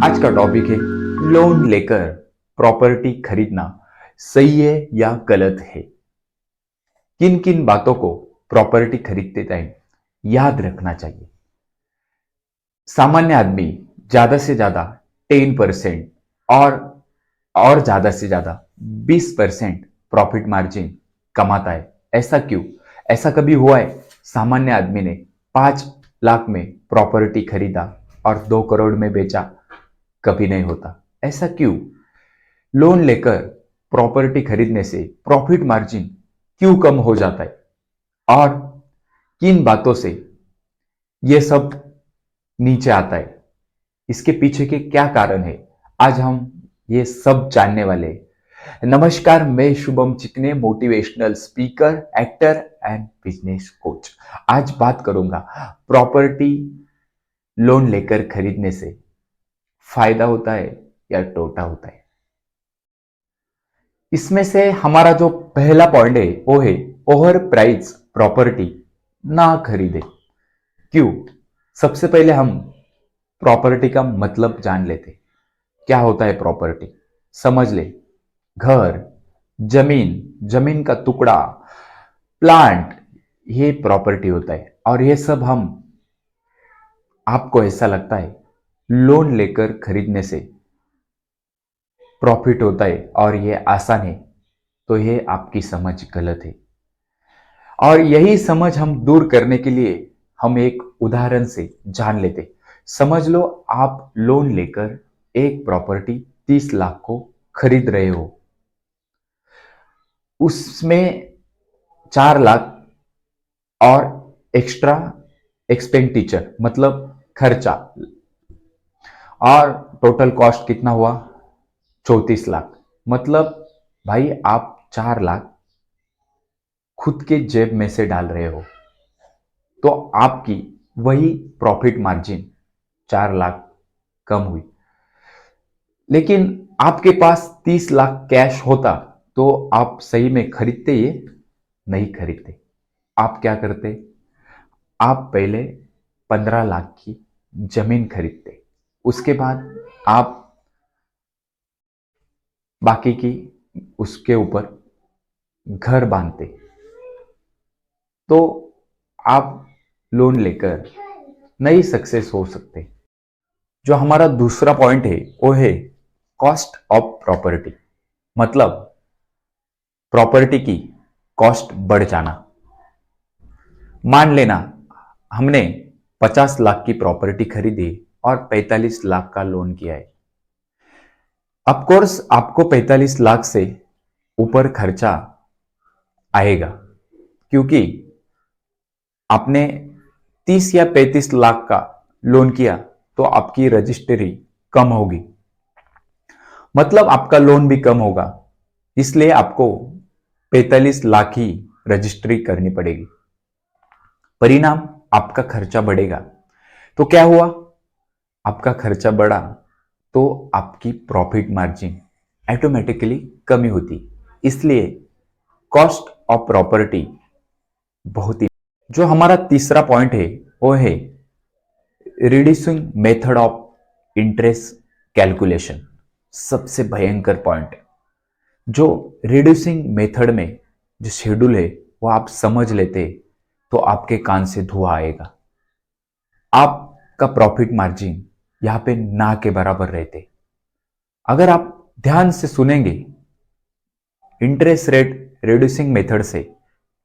आज का टॉपिक है लोन लेकर प्रॉपर्टी खरीदना सही है या गलत है। किन किन बातों को प्रॉपर्टी खरीदते टाइम याद रखना चाहिए। सामान्य आदमी ज्यादा से ज्यादा 10% और ज्यादा से ज्यादा 20% प्रॉफिट मार्जिन कमाता है। ऐसा क्यों? ऐसा कभी हुआ है सामान्य आदमी ने 5 लाख में प्रॉपर्टी खरीदा और 2 करोड़ में बेचा? कभी नहीं होता। ऐसा क्यों? लोन लेकर प्रॉपर्टी खरीदने से प्रॉफिट मार्जिन क्यों कम हो जाता है और किन बातों से यह सब नीचे आता है, इसके पीछे के क्या कारण है, आज हम ये सब जानने वाले हैं। नमस्कार, मैं शुभम चिकने, motivational speaker, actor and business coach. आज बात करूंगा प्रॉपर्टी लोन लेकर खरीदने से फायदा होता है या टोटा होता है। इसमें से हमारा जो पहला पॉइंट है वो है ओवर प्राइस प्रॉपर्टी ना खरीदे। क्यों? सबसे पहले हम प्रॉपर्टी का मतलब जान लेते। क्या होता है प्रॉपर्टी? समझ ले। घर, जमीन, जमीन का टुकड़ा, प्लांट, ये प्रॉपर्टी होता है। और ये सब हम आपको ऐसा लगता है लोन लेकर खरीदने से प्रॉफिट होता है और ये आसान है, तो ये आपकी समझ गलत है। और यही समझ हम दूर करने के लिए हम एक उदाहरण से जान लेते। समझ लो आप लोन लेकर एक प्रॉपर्टी 30 लाख को खरीद रहे हो। उसमें 4 लाख और एक्स्ट्रा एक्सपेंडिचर मतलब खर्चा, और टोटल कॉस्ट कितना हुआ? 34 लाख। मतलब भाई आप 4 लाख खुद के जेब में से डाल रहे हो, तो आपकी वही प्रॉफिट मार्जिन 4 लाख कम हुई। लेकिन आपके पास 30 लाख कैश होता तो आप सही में खरीदते? ये नहीं खरीदते। आप क्या करते? आप पहले 15 लाख की जमीन खरीदते, उसके बाद आप बाकी की उसके ऊपर घर बांधते, तो आप लोन लेकर नहीं सक्सेस हो सकते। जो हमारा दूसरा पॉइंट है वो है कॉस्ट ऑफ प्रॉपर्टी, मतलब प्रॉपर्टी की कॉस्ट बढ़ जाना। मान लेना हमने 50 लाख की प्रॉपर्टी खरीदी और 45 लाख का लोन किया है। ऑफ कोर्स आपको 45 लाख से ऊपर खर्चा आएगा, क्योंकि आपने 30 या 35 लाख का लोन किया तो आपकी रजिस्ट्री कम होगी, मतलब आपका लोन भी कम होगा। इसलिए आपको 45 लाख ही रजिस्ट्री करनी पड़ेगी। परिणाम आपका खर्चा बढ़ेगा। तो क्या हुआ? आपका खर्चा बढ़ा तो आपकी प्रॉफिट मार्जिन ऑटोमेटिकली कमी होती। इसलिए कॉस्ट ऑफ प्रॉपर्टी बहुत ही। जो हमारा तीसरा पॉइंट है वो है reducing method of interest calculation. सबसे भयंकर पॉइंट। जो रिड्यूसिंग मेथड में जो शेड्यूल है वो आप समझ लेते तो आपके कान से धुआं आएगा। आपका प्रॉफिट मार्जिन यहां पे ना के बराबर रहते। अगर आप ध्यान से सुनेंगे इंटरेस्ट रेट रिड्यूसिंग मेथड से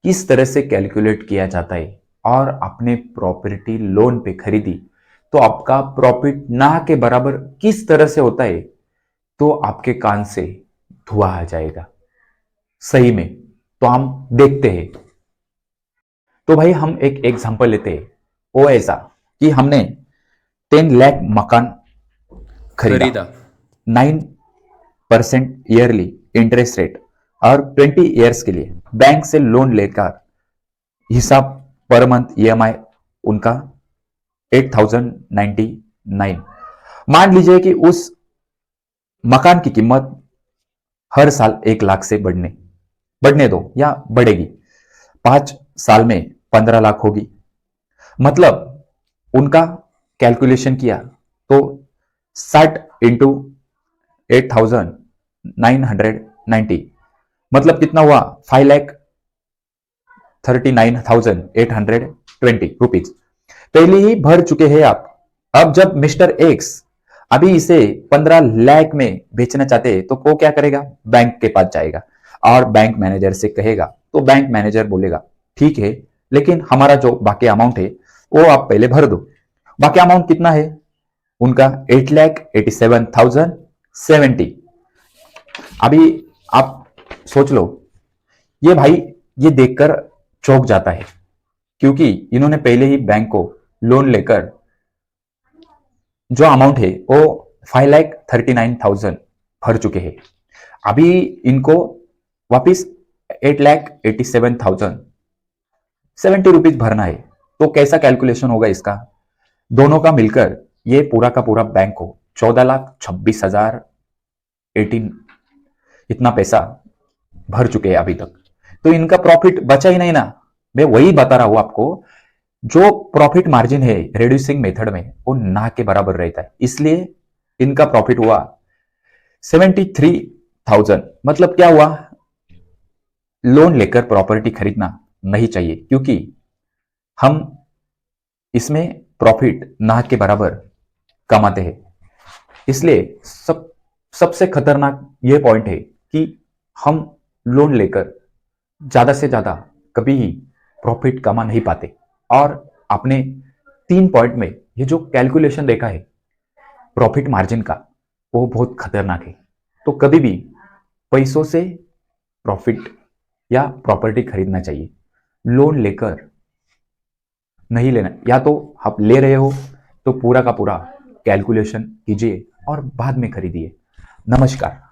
किस तरह से कैलकुलेट किया जाता है और आपने प्रॉपर्टी लोन पे खरीदी तो आपका प्रॉफिट ना के बराबर किस तरह से होता है, तो आपके कान से धुआं आ जाएगा सही में। तो हम देखते हैं। तो भाई हम एक एग्जांपल लेते हैं। वो ऐसा कि हमने 10 लाख मकान खरीदा, 9% ईयरली इंटरेस्ट रेट और 20 ईयर्स के लिए बैंक से लोन लेकर हिसाब पर मंथ ईएमआई उनका 8099। मान लीजिए कि उस मकान की कीमत हर साल 1 लाख से बढ़ने दो या बढ़ेगी। 5 साल में 15 लाख होगी। मतलब उनका कैलकुलेशन किया तो इंटू 8,990, मतलब कितना हुआ? 5,39,820 रुपीज पहले ही भर चुके हैं आप। अब जब मिस्टर एक्स अभी इसे 15 लाख में बेचना चाहते हैं तो वो क्या करेगा? बैंक के पास जाएगा और बैंक मैनेजर से कहेगा। तो बैंक मैनेजर बोलेगा ठीक है, लेकिन हमारा जो बाकी अमाउंट है वो आप पहले भर दो। बाकी अमाउंट कितना है उनका? 8,87,070। अभी आप सोच लो, ये भाई ये देखकर चौंक जाता है, क्योंकि इन्होंने पहले ही बैंक को लोन लेकर जो अमाउंट है वो 5,39,000 भर चुके हैं। अभी इनको वापिस 8,87,070 रुपीज भरना है। तो कैसा कैलकुलेशन होगा इसका? दोनों का मिलकर ये पूरा का पूरा बैंक को 14,26,018 इतना पैसा भर चुके हैं अभी तक। तो इनका प्रॉफिट बचा ही नहीं ना। मैं वही बता रहा हूं आपको, जो प्रॉफिट मार्जिन है रिड्यूसिंग मेथड में वो ना के बराबर रहता है, इसलिए इनका प्रॉफिट हुआ 73,000। मतलब क्या हुआ? लोन लेकर प्रॉपर्टी खरीदना नहीं चाहिए, क्योंकि हम इसमें प्रॉफिट ना के बराबर कमाते हैं। इसलिए सबसे खतरनाक ये पॉइंट है कि हम लोन लेकर ज्यादा से ज्यादा कभी ही प्रॉफिट कमा नहीं पाते। और आपने 3 पॉइंट में ये जो कैलकुलेशन देखा है प्रॉफिट मार्जिन का, वो बहुत खतरनाक है। तो कभी भी पैसों से प्रॉफिट या प्रॉपर्टी खरीदना चाहिए, लोन लेकर नहीं लेना। या तो आप ले रहे हो तो पूरा का पूरा कैलकुलेशन कीजिए और बाद में खरीदिए। नमस्कार।